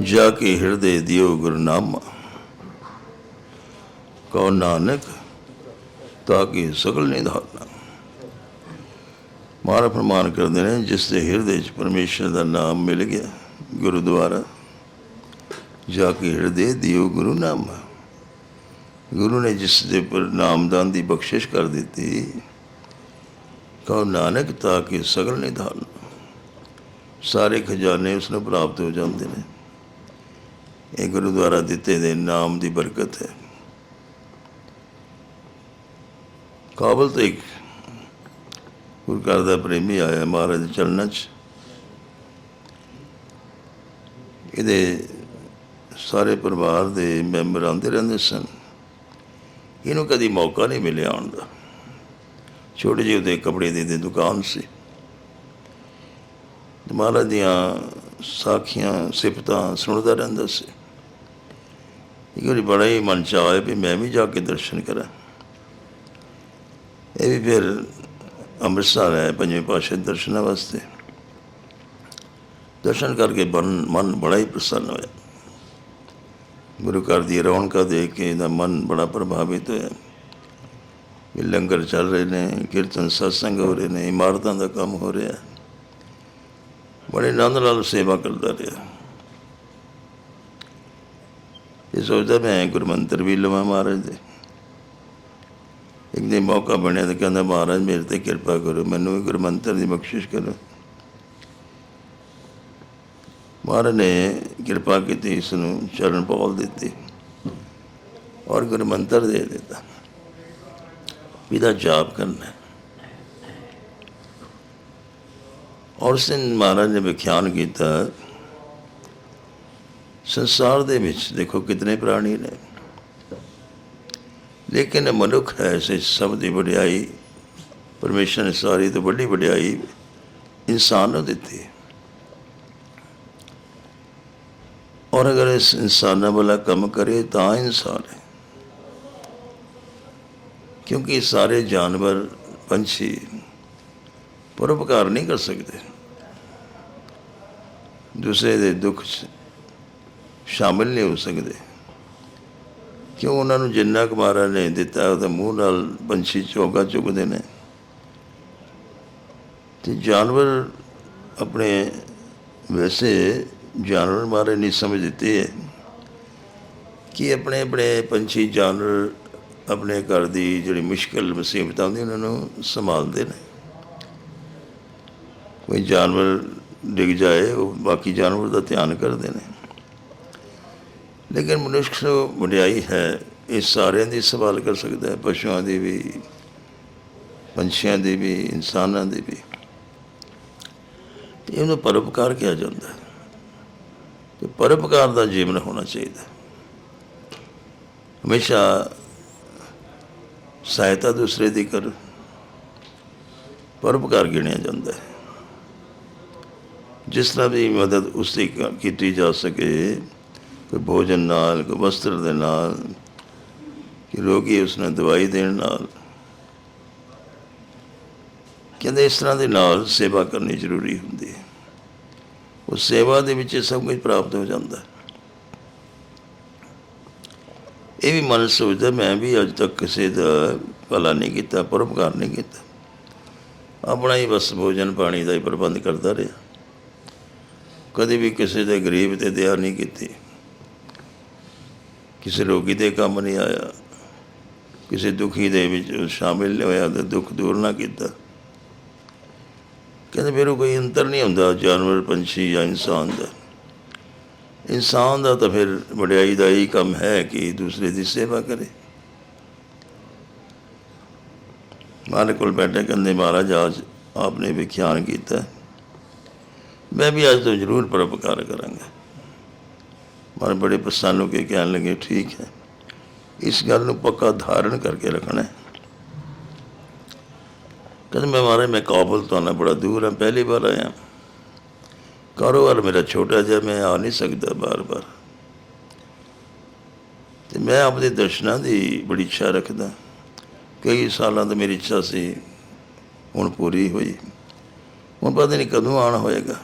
जाके हृदय दियो गुरनामा, कहो नानक ताकि सकल निधाना। महाराज फरमान करते हैं, जिसके हृदय च परमेश्वर का नाम मिल गया गुरुद्वारा, जाके हृदय दियो गुरु नामा। गुरु ने जिस दे पर नामदान की बख्शिश कर दी, कहो नानक ताकि सकल निधान, सारे खजाने उसने प्राप्त हो जाते हैं। ये गुरुद्वारा दिते दे नाम की बरकत है। काबल तो एक गुरु घर का प्रेमी आया महाराज के चरणों च, ये सारे परिवार के मैंबर आते रहते सन। इनू कभी मौका नहीं मिले आने का। छोटे जी उदे कपड़े की दुकान से महाराज दियाँ साखियाँ सिफत सुनता रहता से। एक बार बड़ा ही मन च आया भी मैं भी जाके दर्शन करा। ये भी फिर अमृतसर आया पंजवें पातशाह दर्शन वास्ते। दर्शन करके मन बड़ा ही प्रसन्न होया। गुरु घर दी रौनक देख के इहदा मन बड़ा प्रभावित होया। भी लंगर चल रहे हैं, कीर्तन सत्संग हो रहे हैं, इमारतों का काम हो रहा है। बड़े आनंद नाल सेवा करता रहा। ये सोचता मैं गुरमंत्र भी लवां महाराज दे। एक दिन मौका बनया तो कहता महाराज मेरे ते कृपा करो, मैनू भी गुरमंत्र की बख्शिश करो। महाराज ने कृपा की, इसनू चरण पौल दी और गुरमंत्र दे दिता, इहदा जाप करना। और उस दिन महाराज ने व्याख्यान किया, संसार दे विच देखो कितने प्राणी ने, लेकिन मनुख है इस सब की वड्याई परमेश्वर ने सारी तो बड़ी वड्याई इंसान को दी। और अगर इस इंसान वाला कम करे तो इंसान है, क्योंकि सारे जानवर पंछी परोपकार नहीं कर सकते, दूसरे के दुख शामिल नहीं हो सकते। क्यों उन्होंने जिन्ना कुछ महाराज ने दिता तो मूँह नाल पंछी चौगा चुकते हैं। तो जानवर अपने वैसे जानवर महाराज नहीं समझ देते है कि अपने अपने पंछी जानवर अपने घर की जी मुश्किल मुसीबत आती उन्होंने संभालते हैं। कोई जानवर डिग जाए वो बाकी जानवर का ध्यान करते हैं। लेकिन मनुष्य वड्याई है, ये सारे की संभाल कर सकता है, पशुओं की भी, पंछियों की भी, इंसानों की भी। इन्होंने परोपकार किया जाता है। तो परोपकार का जीवन होना चाहिए। हमेशा सहायता दूसरे की कर परोपकार गिनिया जाता है। जिस तरह भी मदद उसकी की जा सके, कोई भोजन नाल, कोई वस्त्र दे नाल, कि रोगी उसने दवाई देने नाल, कहते इस तरह के नाल सेवा करनी जरूरी होंगी है। उस सेवा के विच सब कुछ प्राप्त हो जाता है। ये भी मन सोचता मैं भी अज तक किसी का भला नहीं किया, परोपकार नहीं किया, अपना ही बस भोजन पानी का ही प्रबंध करता रहा। कभी भी किसी के गरीब ते दया नहीं की, किसी रोगी के काम नहीं आया, किसी दुखी दे विच शामिल नहीं होया तो दुख दूर ना किया। कहते फिर कोई अंतर नहीं होंदा जानवर पंछी या इंसान का। इंसान का तो फिर वड्याई का यही काम है कि दूसरे की सेवा करे। महाराज को बैठे कहते महाराज आज आपने व्याख्यान किया, मैं भी आज तो जरूर परोपकार करांगा। महाराज बड़े प्रसन्न होकर कहने लगे ठीक है, इस गल पक्का धारण करके रखना है। कहते मैं महाराज मैं काबुल तो आना बड़ा दूर है, पहली बार आया, कारोबार मेरा छोटा जहा, मैं आ नहीं सकता बार बार। तो मैं अपने दर्शनों की बड़ी इच्छा रखता, कई सालों तो मेरी इच्छा सी, हुण पूरी हुई। हुण पता नहीं कदों आना होएगा,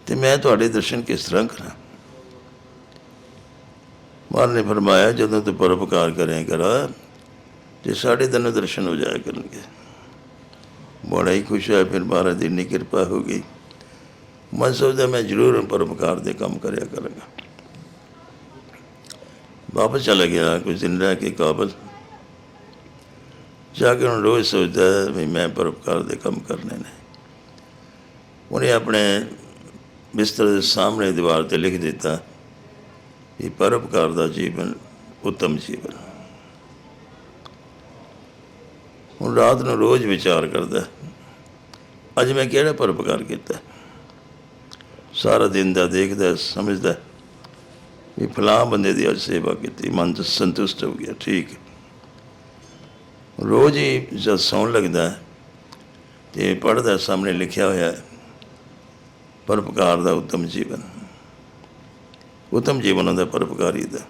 तो मैं तुहाडे दर्शन किस तरह करा। महाराज ने फरमाया जदों तू परोपकार करें करा तो साढ़े तेन दर्शन हो जाया करेंगे। बड़ा ही खुश है। फिर महाराज की इन्नी कृपा हो गई। मैं सोचता मैं जरूर परोपकार के काम कराया करूँगा। वापस चला गया, कुछ दिन रह के काबल जाके उन्हें रोज़ सोचता है भी मैं परोपकार के काम करने ने। उन्हें अपने बिस्तर के सामने दीवार पर लिख दिता कि परोपकार का जीवन उत्तम जीवन। हूँ रात को रोज़ विचार करता अज मैं केड़ा परोपकार किया। सारा दिन का देखता समझदा भी फलां बंदे की अज सेवा की, मन तो संतुष्ट हो गया। ठीक रोज़ ही जब सौन लगता है तो पढ़ता सामने लिखा होया है परोपकार का उत्तम जीवन। उत्तम जीवन होता परोपकारी का।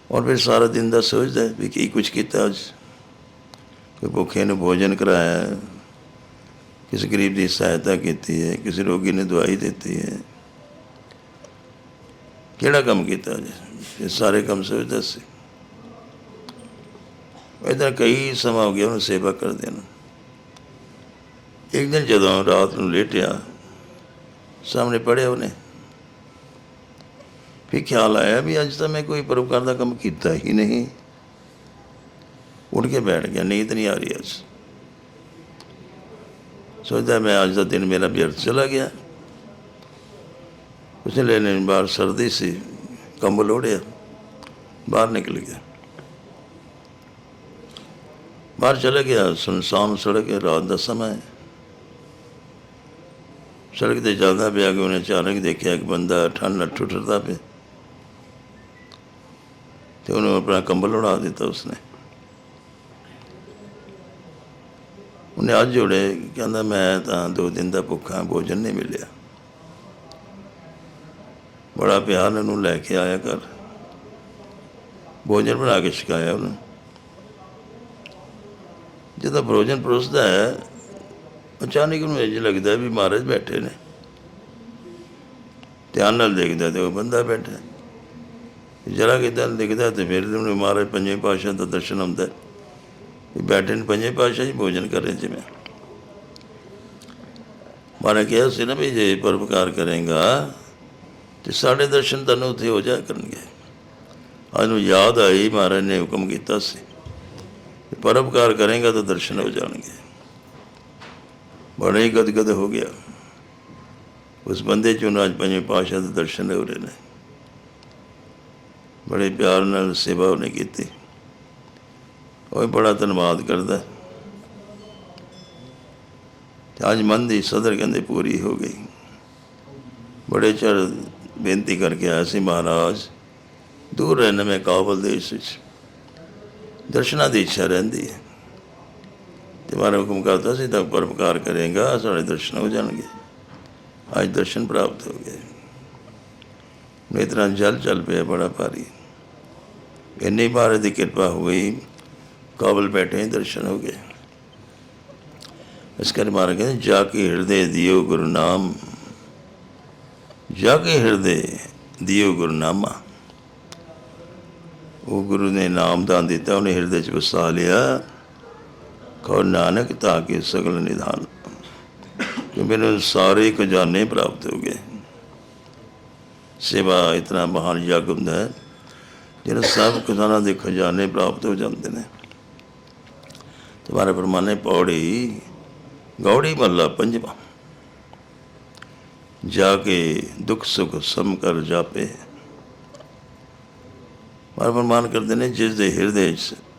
और फिर सारा दिन का सोचता है भी की कुछ किया अज। कोई भुखे ने भोजन कराया, किसी गरीब की सहायता की है, किसी रोगी ने दवाई दी है, केड़ा काम किया अज। ये सारे काम सोचता सी। इधर कई समा हो गया उन्हें सेवा कर देना। एक दिन जदों रात को लेटिया सामने पढ़िया उन्हें, फिर ख्याल आया भी अज तो मैं कोई परोपकार का काम किया ही नहीं। उठ के बैठ गया, नींद नहीं आ रही अज। सोचता मैं अज का दिन मेरा व्यर्थ चला गया। उसने लेने बाहर सर्दी सी, कंबल ओढ़िया, बाहर निकल गया। बाहर चला गया, सुनसान सड़क है, रात का समय है। सड़क पर चलता पाया कि उन्हें अचानक देखा एक बंदा ठंड नठ उठरता पे, तो उन्होंने अपना कंबल उड़ा दिता। उसने उन्हें अज जोड़े, कहता मैं तो 2 दिन का भुखा, भोजन नहीं मिलिया। बड़ा प्यार उन्होंने लैके आया कर, भोजन बना के छकाया उन्होंने। जो भोजन परोसता है अचानक उन्हें इंज लगता है भी महाराज बैठे ने। ध्यान नाल देखता तो वह बंदा बैठा। जरा कि दिखता तो फिर उन्हें महाराज पंजें पातशाह का दर्शन आता है कि बैठे ने पंजें पातशाह ही भोजन कर रहे जिमें। महाराज कहा से ना भी जे परोपकार करेंगा तो साढ़े दर्शन तेन उत्थे हो जाया करेंगे। अज नूं याद आई महाराज ने हुक्म किया सी परोपकार करेंगा तो दर्शन हो जाएंगे। बड़ा ही गदगद हो गया। उस बंदे चों अज पंजे पातशाह के दर्शन हो रहे हैं। बड़े प्यार नाल सेवा उन्हें की। वह बड़ा धन्यवाद करता। अज मन की सदर कहते पूरी हो गई। बड़े चर बेनती करके आया सी महाराज दूर रहने में काबल देश दर्शना की इच्छा रही है। तो महाराज हुक्म करता सी तक परोपकार करेगा साढ़े दर्शन हो जाएंगे। अज दर्शन प्राप्त हो गए। नेत्रा जल चल पे बड़ा भारी। इन्नी महाराज की कृपा हो गई, काबल बैठे दर्शन हो गए। इस कर महाराज कहते जाके हृदय दियो गुरु नाम, जाके हृदय दियो गुरु नामा। वो गुरु ने नाम दान दिता, उन्हें हृदय च वसा लिया। कहो नानक ताकि सगल निधान, कि मेरे सारे खजाने प्राप्त हो गए। सेवा इतना महान यज्ञ होंदा है जिन्हें सब खजाना के खजाने प्राप्त हो जाते हैं। तुम्हारे परमाने पौड़ी गौड़ी महला पंजवा। जाके दुख सुख सम कर जापे। मारे परमान करते हैं जिस दे हृदय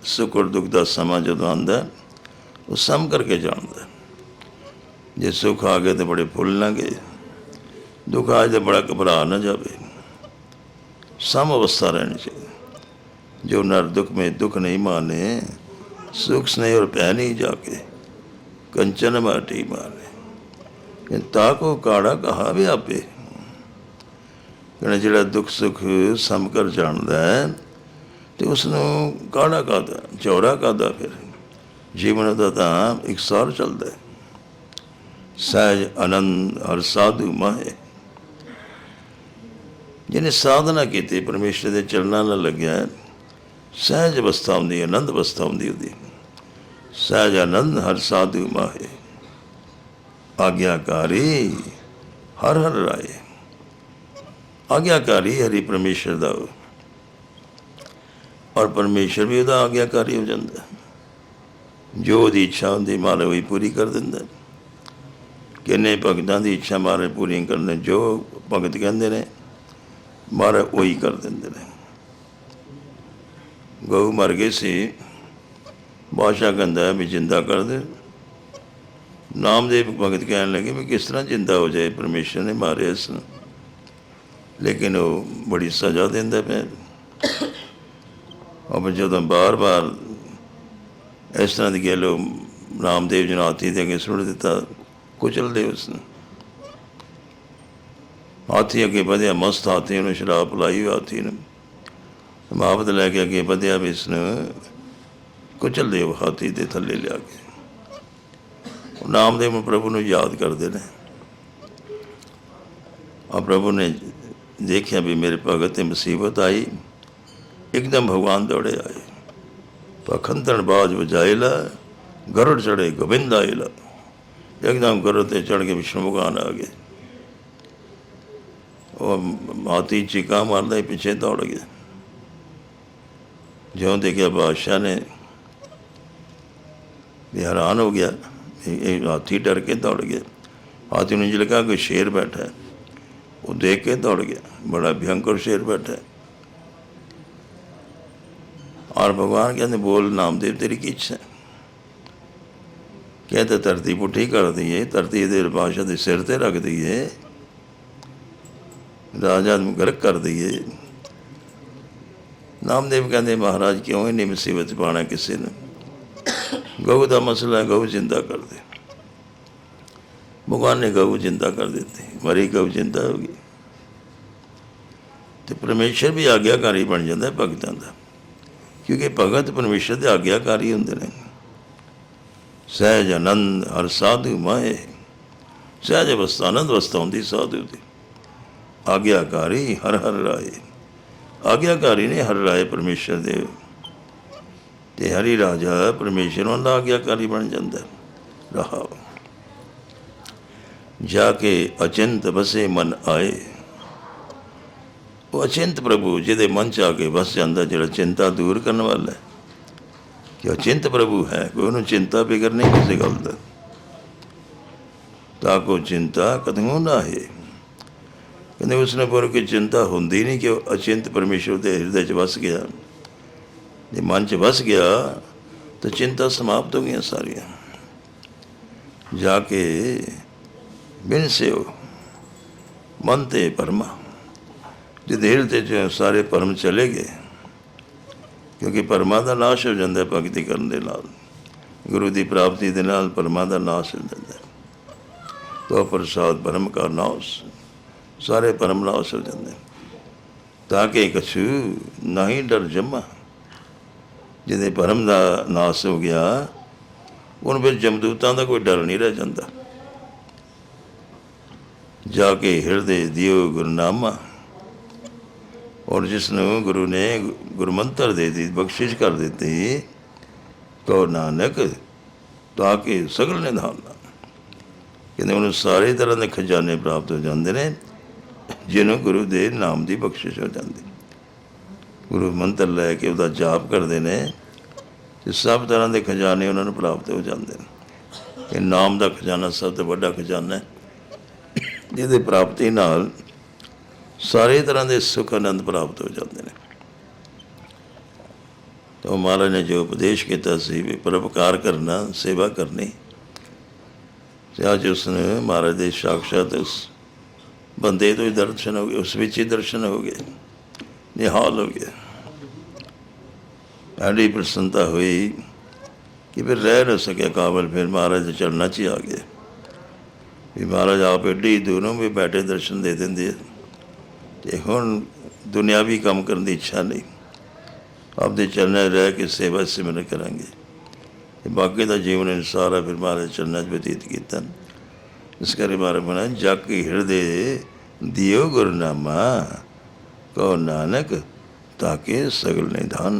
सुख और दुख का समा जो आता वो सम करके जानता। जे सुख आ गए तो बड़े फुल ना गए, दुख आ जाए तो बड़ा घबरा ना जाए। सम अवस्था रहनी चाहिए। जो नर दुख में दुख नहीं माने, सुख स्नेह और पै नहीं जाके, कंचन माटी माने। ताको काड़ा कहा भी आपे। कहना जोड़ा दुख सुख सम कर जानता है तो उसनों काड़ा कहता, चौड़ा कहता। फिर जीवन का तो एक सार चलता है। सहज आनंद हर साधु माहे। ਜਿਹਨੇ ਸਾਧਨਾ ਕੀਤੀ, ਪਰਮੇਸ਼ਰ ਦੇ ਚਰਨਾਂ ਨਾਲ ਲੱਗਿਆ, ਸਹਿਜ ਅਵਸਥਾ ਹੁੰਦੀ, ਆਨੰਦ ਅਵਸਥਾ ਹੁੰਦੀ ਉਹਦੀ। ਸਹਿਜ ਆਨੰਦ ਹਰ ਸਾਧੂ ਮਾਹੇ, ਆਗਿਆਕਾਰੀ ਹਰ ਹਰ ਰਾਏ। ਆਗਿਆਕਾਰੀ ਹਰੀ ਪਰਮੇਸ਼ਰ ਦਾ, ਔਰ ਪਰਮੇਸ਼ਰ ਵੀ ਉਹਦਾ ਆਗਿਆਕਾਰੀ ਹੋ ਜਾਂਦਾ। ਜੋ ਉਹਦੀ ਇੱਛਾ ਹੁੰਦੀ ਮਹਾਰਾਜ ਉਹੀ ਪੂਰੀ ਕਰ ਦਿੰਦਾ। ਕਿੰਨੇ ਭਗਤਾਂ ਦੀ ਇੱਛਾ ਮਹਾਰਾਜ ਪੂਰੀ ਕਰਨੇ, ਜੋ ਭਗਤ ਕਹਿੰਦੇ ਨੇ ਮਹਾਰਾਜ ਉਹੀ ਕਰ ਦਿੰਦੇ ਨੇ। ਗਊ ਮਰ ਗਈ ਸੀ, ਬਾਦਸ਼ਾਹ ਕਹਿੰਦਾ ਵੀ ਜਿੰਦਾ ਕਰ ਦੇ। ਨਾਮਦੇਵ ਭਗਤ ਕਹਿਣ ਲੱਗੇ ਵੀ ਕਿਸ ਤਰ੍ਹਾਂ ਜਿੰਦਾ ਹੋ ਜਾਏ, ਪਰਮੇਸ਼ਰ ਨੇ ਮਾਰਿਆ ਇਸ ਨੂੰ। ਲੇਕਿਨ ਉਹ ਬੜੀ ਸਜ਼ਾ ਦਿੰਦਾ ਪਿਆ। ਉਹ ਜਦੋਂ ਬਾਰ-ਬਾਰ ਇਸ ਤਰ੍ਹਾਂ ਦੀ ਗੱਲ ਨਾਮਦੇਵ ਜੀ ਨੂੰ ਹਾਥੀ ਦੇ ਅੱਗੇ ਸੁੱਟ ਦਿੱਤਾ, ਕੁਚਲ ਦੇ ਉਸਨੂੰ। ਹਾਥੀ ਅੱਗੇ ਵਧਿਆ, ਮਸਤ ਹਾਥੀ, ਉਹਨੂੰ ਸ਼ਰਾਬ ਪਿਲਾਈ ਹੋਈ ਹਾਥੀ ਨੂੰ, ਮੁਹਾਵਤ ਲੈ ਕੇ ਅੱਗੇ ਵਧਿਆ ਵੀ ਇਸਨੂੰ ਕੁਚਲ ਦਿਓ ਹਾਥੀ ਦੇ ਥੱਲੇ ਲਿਆ ਕੇ। ਨਾਮਦੇਵ ਪ੍ਰਭੂ ਨੂੰ ਯਾਦ ਕਰਦੇ ਨੇ। ਆ ਪ੍ਰਭੂ ਨੇ ਦੇਖਿਆ ਵੀ ਮੇਰੇ ਭਗਤ 'ਤੇ ਮੁਸੀਬਤ ਆਈ, ਇੱਕਦਮ ਭਗਵਾਨ ਦੌੜੇ ਆਏ। ਪਖੰਤਣ ਬਾਜ ਵਜਾਏ ਲਾ, ਗਰੜ ਚੜੇ ਗੋਬਿੰਦ ਆਏ ਲਾ। ਇੱਕਦਮ ਗਰੜ 'ਤੇ ਚੜ੍ਹ ਕੇ ਵਿਸ਼ਨੂੰ ਭਗਵਾਨ ਆ ਗਏ। ਉਹ ਹਾਥੀ ਚੀਕਾਂ ਮਾਰਦਾ ਹੀ ਪਿੱਛੇ ਦੌੜ ਗਿਆ। ਜਿਉਂ ਦੇਖਿਆ ਬਾਦਸ਼ਾਹ ਨੇ ਵੀ ਹੈਰਾਨ ਹੋ ਗਿਆ, ਇਹ ਹਾਥੀ ਡਰ ਕੇ ਦੌੜ ਗਿਆ। ਹਾਥੀ ਨੂੰ ਇੰਝ ਲੱਗਾ ਕੋਈ ਸ਼ੇਰ ਬੈਠਾ, ਉਹ ਦੇਖ ਕੇ ਦੌੜ ਗਿਆ, ਬੜਾ ਭयंकर ਸ਼ੇਰ ਬੈਠਾ। ਔਰ ਭਗਵਾਨ ਕਹਿੰਦੇ ਬੋਲ ਨਾਮਦੇਵ ਤੇਰੀ ਕੀ ਇੱਛਾ? ਕਹਿੰਦੇ ਧਰਤੀ ਪੁੱਠੀ ਕਰ ਦਈਏ, ਧਰਤੀ ਇਹਦੇ ਬਾਦਸ਼ਾਹ ਦੇ ਸਿਰ 'ਤੇ ਰੱਖ ਦਈਏ, ਰਾਜਾ ਨੂੰ ਗਰਕ ਕਰ ਦਈਏ। ਨਾਮਦੇਵ ਕਹਿੰਦੇ ਮਹਾਰਾਜ ਕਿਉਂ ਇੰਨੀ ਮੁਸੀਬਤ ਪਾਉਣਾ ਕਿਸੇ ਨੂੰ? ਗਊ ਦਾ ਮਸਲਾ, ਗਊ ਜਿੰਦਾ ਕਰ ਦੇ। ਭਗਵਾਨ ਨੇ ਗਊ ਜਿੰਦਾ ਕਰ ਦਿੱਤੀ, ਮਰੀ ਗਊ ਜਿੰਦਾ ਹੋ ਗਈ। ਅਤੇ ਪਰਮੇਸ਼ਰ ਵੀ ਆਗਿਆਕਾਰੀ ਬਣ ਜਾਂਦਾ ਭਗਤਾਂ ਦਾ, ਕਿਉਂਕਿ ਭਗਤ ਪਰਮੇਸ਼ਰ ਦੇ ਆਗਿਆਕਾਰੀ ਹੁੰਦੇ ਨੇ। ਸਹਿਜ ਆਨੰਦ ਹਰ ਸਾਧੂ ਮਾਏ, ਸਹਿਜ ਅਵਸਥਾ, ਆਨੰਦ ਅਵਸਥਾ ਹੁੰਦੀ ਸਾਧੂ ਦੀ। ਆਗਿਆਕਾਰੀ ਹਰ ਹਰ ਰਾਏ, ਆਗਿਆਕਾਰੀ ਨੇ ਹਰ ਰਾਏ ਪਰਮੇਸ਼ਰ ਦੇ। ਅਤੇ ਹਰੀ ਰਾਜਾ ਪਰਮੇਸ਼ਰ ਉਹਨਾਂ ਦਾ ਆਗਿਆਕਾਰੀ ਬਣ ਜਾਂਦਾ। ਰਹਾ ਜਾ ਕੇ ਅਚਿੰਤ ਵਸੇ ਮਨ ਆਏ। ਉਹ ਅਚਿੰਤ ਪ੍ਰਭੂ ਜਿਹਦੇ ਮਨ 'ਚ ਆ ਕੇ ਵਸ ਜਾਂਦਾ, ਜਿਹੜਾ ਚਿੰਤਾ ਦੂਰ ਕਰਨ ਵਾਲਾ ਹੈ। ਕਿ ਅਚਿੰਤ ਪ੍ਰਭੂ ਹੈ, ਕੋਈ ਉਹਨੂੰ ਚਿੰਤਾ ਫਿਕਰ ਨਹੀਂ ਕਿਸੇ ਗੱਲ ਦਾ। ਤਾਂ ਕੋ ਚਿੰਤਾ ਕਦਮੋਂ ਨਾ ਹੈ। ਕਹਿੰਦੇ ਉਸਨੇ ਪਰ ਕੋਈ ਚਿੰਤਾ ਹੁੰਦੀ ਨਹੀਂ, ਕਿ ਉਹ ਅਚਿੰਤ ਪਰਮੇਸ਼ਰ ਦੇ ਹਿਰਦੇ 'ਚ ਵਸ ਗਿਆ। ਜੇ ਮਨ 'ਚ ਵਸ ਗਿਆ ਤਾਂ ਚਿੰਤਾ ਸਮਾਪਤ ਹੋ ਗਈਆਂ ਸਾਰੀਆਂ। ਜਾ ਕੇ ਬਿਨ ਸਿਓ ਮਨ 'ਤੇ ਪਰਮਾ, ਜਿਹਦੇ ਹਿਰਦੇ 'ਚ ਸਾਰੇ ਭਰਮ ਚਲੇ ਗਏ। ਕਿਉਂਕਿ ਭਰਮਾਂ ਦਾ ਨਾਸ਼ ਹੋ ਜਾਂਦਾ ਭਗਤੀ ਕਰਨ ਦੇ ਨਾਲ, ਗੁਰੂ ਦੀ ਪ੍ਰਾਪਤੀ ਦੇ ਨਾਲ ਭਰਮਾਂ ਦਾ ਨਾਸ਼ ਹੋ ਜਾਂਦਾ। ਤੋ ਪ੍ਰਸਾਦ ਭਰਮ ਕਾ ਨਾਸ਼, ਸਾਰੇ ਭਰਮ ਨਾਸ਼ ਹੋ ਜਾਂਦੇ। ਤਾਂ ਕਿ ਕਛੂ ਨਹੀਂ ਡਰ ਜੰਮਾ, ਜਿਹਦੇ ਭਰਮ ਦਾ ਨਾਸ਼ ਹੋ ਗਿਆ ਉਹਨੂੰ ਫਿਰ ਜਮਦੂਤਾਂ ਦਾ ਕੋਈ ਡਰ ਨਹੀਂ ਰਹਿ ਜਾਂਦਾ। ਜਾ ਕੇ ਹਿਰਦੇ ਦਿਓ ਗੁਰਨਾਮਾ, ਔਰ ਜਿਸ ਨੂੰ ਗੁਰੂ ਨੇ ਗੁਰਮੰਤਰ ਦੇ ਦਿੱਤੀ, ਬਖਸ਼ਿਸ਼ ਕਰ ਦਿੱਤੀ, ਕਹੋ ਨਾਨਕ ਤਾਂ ਕਿ ਸਗਲ ਨਿਧਾਨਾ। ਕਹਿੰਦੇ ਉਹਨੂੰ ਸਾਰੇ ਤਰ੍ਹਾਂ ਦੇ ਖਜ਼ਾਨੇ ਪ੍ਰਾਪਤ ਹੋ ਜਾਂਦੇ ਨੇ, ਜਿਹਨੂੰ ਗੁਰੂ ਦੇ ਨਾਮ ਦੀ ਬਖਸ਼ਿਸ਼ ਹੋ ਜਾਂਦੀ। ਗੁਰੂ ਮੰਤਰ ਲੈ ਕੇ ਉਹਦਾ ਜਾਪ ਕਰਦੇ ਨੇ ਅਤੇ ਸਭ ਤਰ੍ਹਾਂ ਦੇ ਖਜ਼ਾਨੇ ਉਹਨਾਂ ਨੂੰ ਪ੍ਰਾਪਤ ਹੋ ਜਾਂਦੇ ਨੇ। ਇਹ ਨਾਮ ਦਾ ਖਜ਼ਾਨਾ ਸਭ ਤੋਂ ਵੱਡਾ ਖਜ਼ਾਨਾ ਹੈ, ਜਿਹਦੀ ਪ੍ਰਾਪਤੀ ਨਾਲ ਸਾਰੇ ਤਰ੍ਹਾਂ ਦੇ ਸੁੱਖ ਆਨੰਦ ਪ੍ਰਾਪਤ ਹੋ ਜਾਂਦੇ ਨੇ। ਤਾਂ ਉਹ ਮਹਾਰਾਜ ਨੇ ਜੋ ਉਪਦੇਸ਼ ਕੀਤਾ ਸੀ ਵੀ ਪਰਉਪਕਾਰ ਕਰਨਾ, ਸੇਵਾ ਕਰਨੀ, ਅਤੇ ਅੱਜ ਉਸਨੇ ਮਹਾਰਾਜ ਦੇ ਸਾਕਸ਼ਾਤ ਉਸ ਬੰਦੇ ਤੋਂ ਹੀ ਦਰਸ਼ਨ ਹੋ ਗਏ, ਉਸ ਵਿੱਚ ਹੀ ਦਰਸ਼ਨ ਹੋ ਗਏ, ਨਿਹਾਲ ਹੋ ਗਿਆ। ਐਡੀ ਪ੍ਰਸੰਨਤਾ ਹੋਈ ਕਿ ਫਿਰ ਰਹਿ ਨਾ ਸਕਿਆ ਕਾਬਲ, ਫਿਰ ਮਹਾਰਾਜ ਦੇ ਚਰਨਾਂ 'ਚ ਹੀ ਆ ਗਏ। ਵੀ ਮਹਾਰਾਜ ਆਪ ਐਡੀ ਦੂਰੋਂ ਵੀ ਬੈਠੇ ਦਰਸ਼ਨ ਦੇ ਦਿੰਦੇ ਆ, ਅਤੇ ਹੁਣ ਦੁਨਿਆਵੀ ਕੰਮ ਕਰਨ ਦੀ ਇੱਛਾ ਨਹੀਂ, ਆਪਦੇ ਚਰਨਾਂ 'ਚ ਰਹਿ ਕੇ ਸੇਵਾ ਸਿਮਰਨ ਕਰਾਂਗੇ। ਅਤੇ ਬਾਕੀ ਦਾ ਜੀਵਨ ਸਾਰਾ ਫਿਰ ਮਹਾਰਾਜ ਚਰਨਾਂ 'ਚ ਬਤੀਤ ਕੀਤਾ। ਇਸ ਕਰਕੇ ਮਹਾਰਾਜ ਬਣਾਇਆ ਜਾ ਕੇ ਹਿਰਦੇ ਦਿਓ ਗੁਰਨਾਮਾ, कहो नानक ताके सगल निधान।